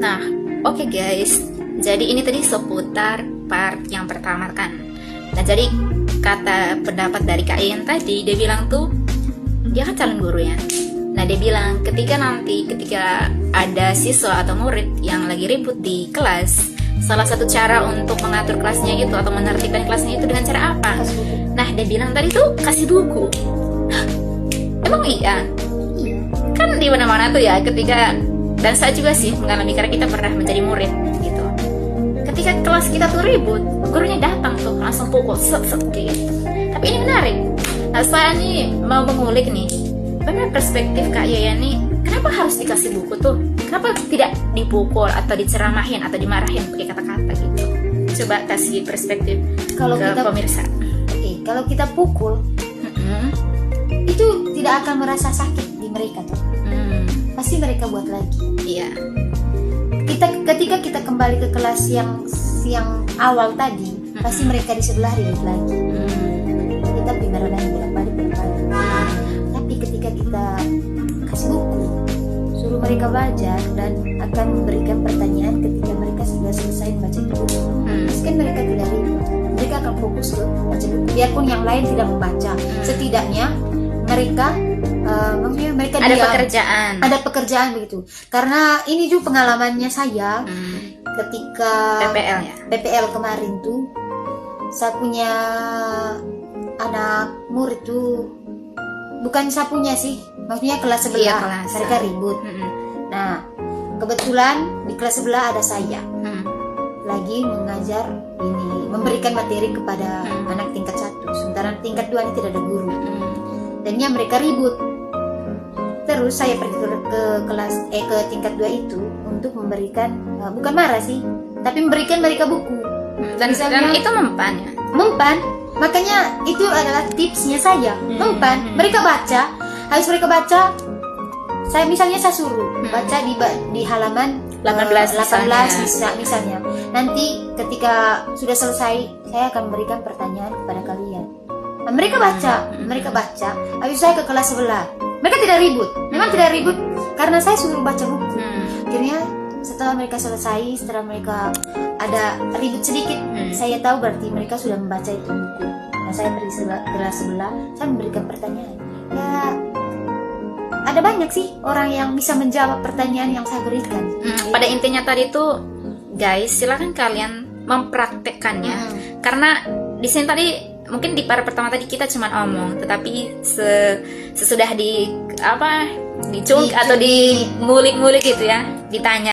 Nah, oke guys. Jadi ini tadi seputar part yang pertama kan. Nah, jadi kata pendapat dari Kak Ian tadi, dia bilang tuh, dia kan calon guru ya. Nah, dia bilang ketika ada siswa atau murid yang lagi ribut di kelas, salah satu cara untuk mengatur kelasnya itu atau menertibkan kelasnya itu dengan cara apa? Nah, dia bilang tadi tuh kasih buku. Emang iya? Kan di mana-mana tuh ya ketika, dan saya juga sih mengalami karena kita pernah menjadi murid gitu. Ketika kelas kita tuh ribut, gurunya datang tuh langsung pukul set gitu. Tapi ini menarik. Nah, saya nih mau mengulik nih, benar perspektif Kak Yaya nih, kenapa harus dikasih buku tuh? Kenapa tidak dipukul atau diceramahin atau dimarahin pakai kata-kata gitu? Coba kasih perspektif Kalau ke kita pemirsa. kalau kita pukul, itu tidak akan merasa sakit di mereka tuh. Pasti mereka buat lagi. Iya. Ketika kita kembali ke kelas yang awal tadi, pasti mereka di sebelah ribut lagi. Kita beneran bolak-balik. Tapi ketika kita kasih buku, suruh mereka belajar dan akan memberikan pertanyaan ketika mereka sudah selesai membaca buku. Pasti kan mereka tidak ribut. Mereka akan fokus ke baca buku. Biarpun yang lain tidak membaca, setidaknya mereka Ada diam. Ada pekerjaan begitu. Karena ini juga pengalamannya saya ketika PPL ya. PPL kemarin tuh, saya punya anak murid tuh, bukan saya punya sih, maksudnya kelas sebelah. Iya, kelas. Mereka ribut. Nah, kebetulan di kelas sebelah ada saya lagi mengajar ini, memberikan materi kepada anak tingkat 1, sementara tingkat 2 ini tidak ada guru. Dan mereka ribut. Terus saya pergi ke tingkat 2 itu untuk memberikan, bukan marah sih, tapi memberikan mereka buku. Dan itu mempan ya. Mempan, makanya itu adalah tipsnya saya. Mempan, mereka baca, habis mereka baca, saya suruh baca di halaman 18 misalnya. Nanti ketika sudah selesai, saya akan memberikan pertanyaan kepada kalian. Nah, mereka baca, habis saya ke kelas sebelah. Mereka tidak ribut, memang tidak ribut karena saya suruh baca buku. Akhirnya setelah mereka selesai, setelah mereka ada ribut sedikit, saya tahu berarti mereka sudah membaca itu buku. Nah, saya pergi ke kelas sebelah, saya memberikan pertanyaan. Ya, ada banyak sih orang yang bisa menjawab pertanyaan yang saya berikan. Pada intinya tadi tuh, guys, silakan kalian mempraktekkannya. Karena di sini tadi mungkin di part pertama tadi kita cuma omong, tetapi sesudah dicung atau di ngulik-ngulik gitu ya, ditanya